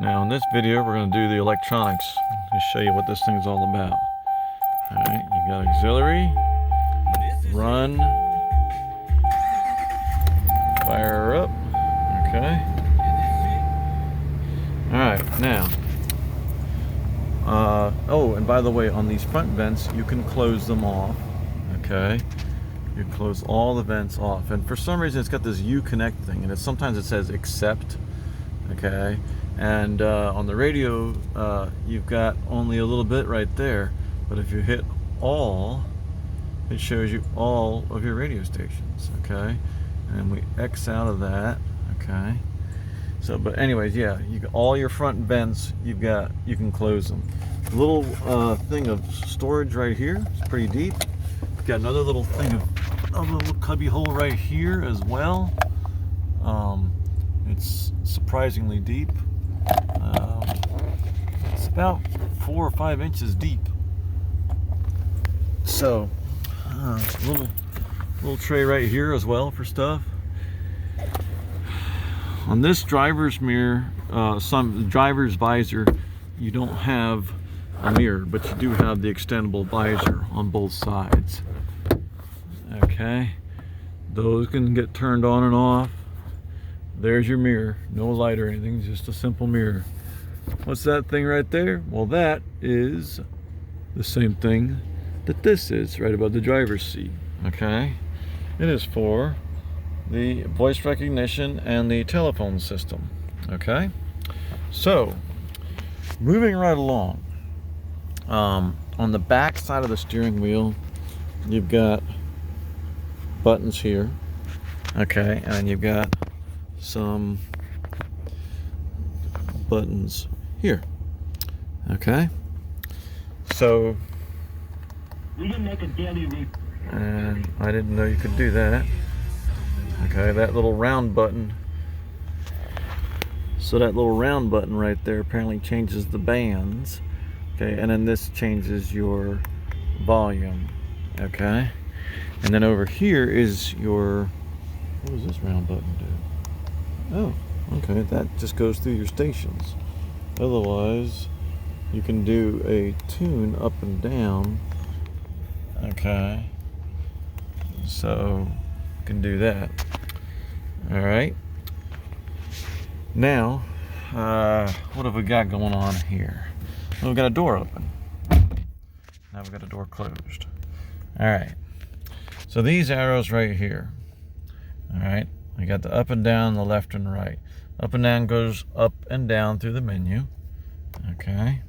Now in this video we're going to do the electronics to show you what this thing's all about. Alright, you got auxiliary, run, fire up, okay. Alright, now, oh, and by the way, on these front vents you can close them off, okay. You close all the vents off, and for some reason it's got this Uconnect thing, and sometimes it says accept, okay. And on the radio you've got only a little bit right there, but if you hit all, it shows you all of your radio stations, okay. And we X out of that, okay. So, but anyways, yeah, all your front vents you can close them. A little thing of storage right here, it's pretty deep. You've got another little thing of a little cubby hole right here as well. It's surprisingly deep. It's about 4 or 5 inches deep. So, little tray right here as well for stuff. On this driver's mirror, some driver's visor, you don't have a mirror, but you do have the extendable visor on both sides. Okay, those can get turned on and off. There's your mirror, no light or anything, just a simple mirror. What's that thing right there? Well, that is the same thing that this is right above the driver's seat. Okay, it is for the voice recognition and the telephone system. Okay, so moving right along, on the back side of the steering wheel you've got buttons here, okay, and you've got some buttons here, okay. So, and I didn't know you could do that. Okay, that little round button. So that little round button right there apparently changes the bands. Okay, and then this changes your volume. Okay, and then over here is your, what does this round button do? Oh, okay, that just goes through your stations. Otherwise, you can do a tune up and down. Okay, so you can do that. All right. Now, what have we got going on here? Well, we've got a door open. Now we've got a door closed. All right. So these arrows right here. All right. We got the up and down, the left and right. Up and down goes up and down through the menu. Okay.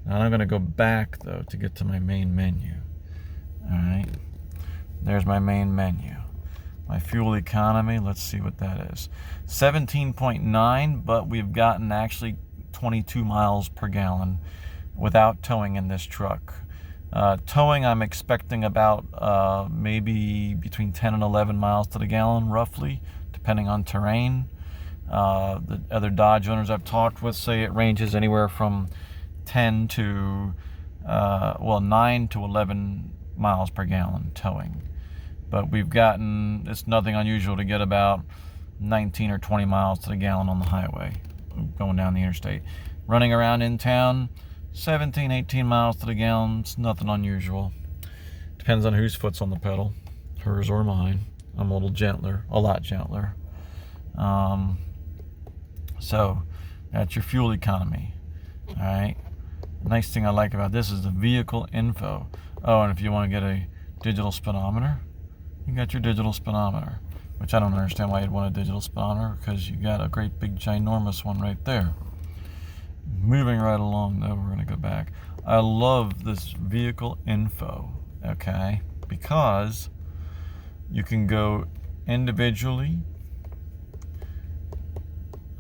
Now I'm going to go back though to get to my main menu. All right. There's my main menu. My fuel economy, let's see what that is. 17.9, but we've gotten actually 22 miles per gallon without towing in this truck. Towing, I'm expecting about maybe between 10 and 11 miles to the gallon, roughly, depending on terrain. The other Dodge owners I've talked with say it ranges anywhere from 10 to, 9 to 11 miles per gallon towing. But we've gotten, it's nothing unusual to get about 19 or 20 miles to the gallon on the highway going down the interstate. Running around in town, 17, 18 miles to the gallon, it's nothing unusual. Depends on whose foot's on the pedal, hers or mine. I'm a little gentler, a lot gentler. So that's your fuel economy. All right. Nice thing I like about this is the vehicle info. Oh, and if you want to get a digital speedometer, you got your digital speedometer, which I don't understand why you'd want a digital speedometer because you got a great big ginormous one right there. Moving right along though, we're going to go back. I love this vehicle info, okay, because you can go individually.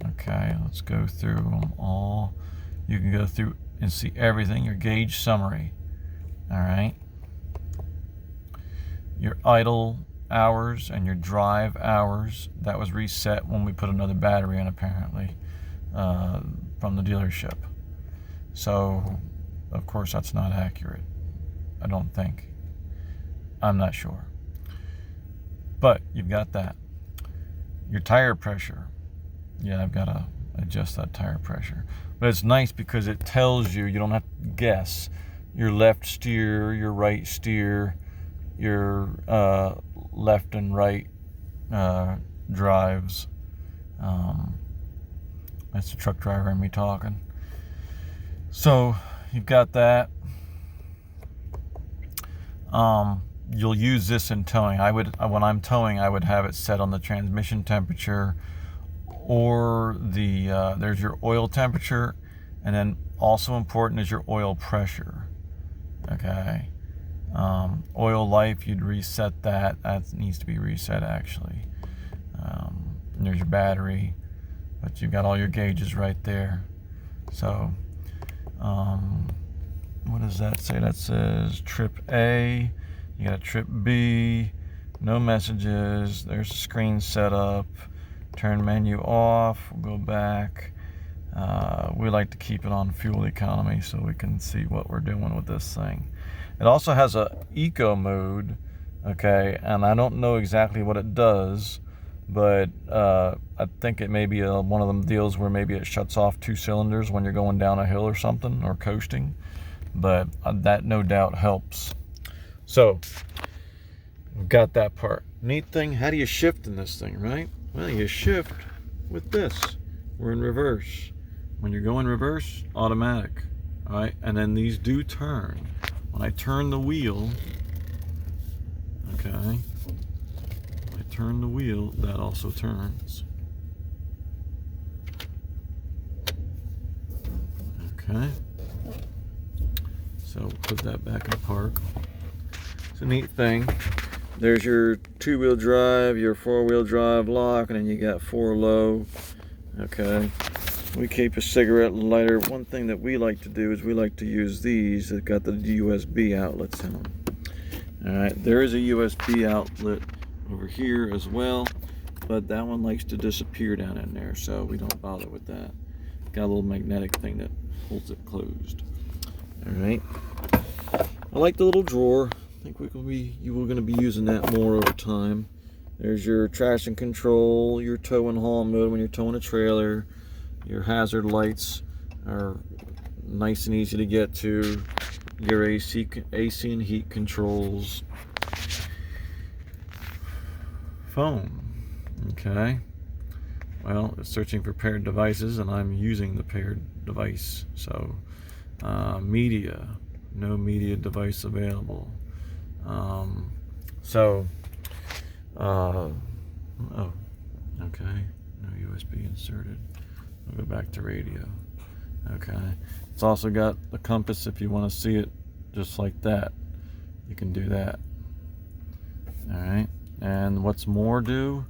Okay, let's go through them all. You can go through and see everything, your gauge summary, all right. Your idle hours and your drive hours, that was reset when we put another battery in apparently from the dealership. So of course that's not accurate, I don't think. I'm not sure. But you've got that. Your tire pressure. Yeah, I've got a adjust that tire pressure. But it's nice because it tells you, you don't have to guess, your left steer, your right steer, your left and right drives. That's the truck driver and me talking. So you've got that. You'll use this in towing. When I'm towing, I would have it set on the transmission temperature, or there's your oil temperature, and then also important is your oil pressure. Okay. Oil life, you'd reset that. That needs to be reset actually. And there's your battery, but you've got all your gauges right there. So, what does that say? That says trip A. You got a trip B. No messages. There's the screen setup. Turn menu off. We'll go back. We like to keep it on fuel economy so we can see what we're doing with this thing. It also has a eco mode, okay, and I don't know exactly what it does, but I think it may be one of them deals where maybe it shuts off 2 cylinders when you're going down a hill or something, or coasting, but that no doubt helps. So we've got that part. Neat thing, how do you shift in this thing, right? Well, you shift with this. We're in reverse. When you're going reverse, automatic, all right? And then these do turn. When I turn the wheel, okay, when I turn the wheel, that also turns. Okay. So put that back in park. It's a neat thing. There's your 2-wheel drive, your 4-wheel drive lock, and then you got 4 low. Okay. We keep a cigarette lighter. One thing that we like to do is we like to use these that got the USB outlets in them. Alright, there is a USB outlet over here as well, but that one likes to disappear down in there, so we don't bother with that. Got a little magnetic thing that holds it closed. Alright. I like the little drawer. I think you were going to be using that more over time. There's your traction control, your tow and haul mode when you're towing a trailer. Your hazard lights are nice and easy to get to. Your AC and heat controls. Phone. Okay. Well, it's searching for paired devices, and I'm using the paired device. So, media. No media device available. Oh, okay. No USB inserted. I'll go back to radio. Okay. It's also got the compass if you want to see it just like that. You can do that. Alright. And what's more do?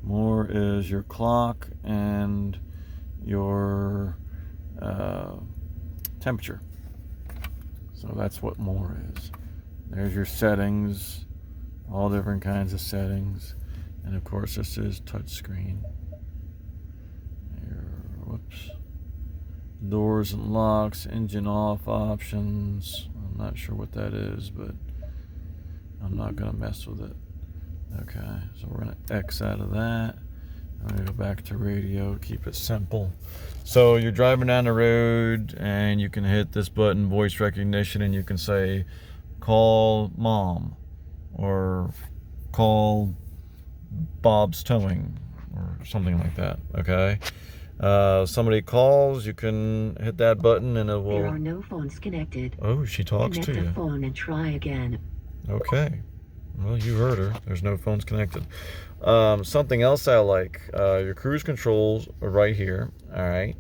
More is your clock and your temperature. So that's what more is. There's your settings, all different kinds of settings. And of course this is touchscreen. Whoops. Doors and locks, engine off options. I'm not sure what that is, but I'm not going to mess with it. Okay, so we're going to X out of that. I'm going to go back to radio, keep it simple. So you're driving down the road and you can hit this button, voice recognition, and you can say, call mom, or call Bob's Towing, or something like that, okay? Somebody calls, you can hit that button and it will... There are no phones connected. Oh, she talks to you. Connect the phone and try again. Okay. Well, you heard her. There's no phones connected. Something else I like, your cruise controls are right here, alright?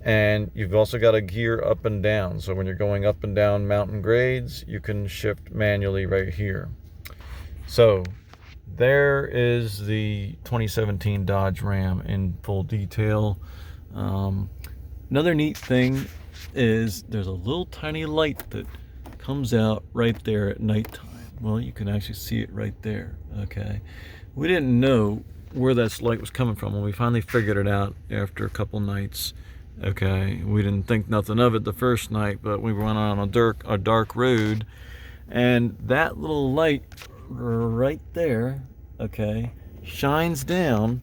And you've also got a gear up and down. So when you're going up and down mountain grades, you can shift manually right here. So there is the 2017 Dodge Ram in full detail. Another neat thing is there's a little tiny light that comes out right there at nighttime. Well, you can actually see it right there, okay? We didn't know where that light was coming from when we finally figured it out after a couple nights, okay? We didn't think nothing of it the first night, but we went on a dark road, and that little light right there, okay, shines down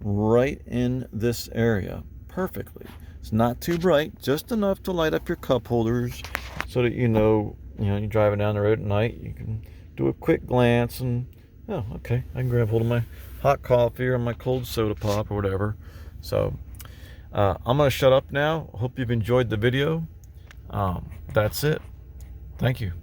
right in this area perfectly. It's not too bright, just enough to light up your cup holders so that you're driving down the road at night, you can do a quick glance and, oh, okay, I can grab hold of my hot coffee or my cold soda pop or whatever. So I'm going to shut up now. Hope you've enjoyed the video. That's it. Thank you.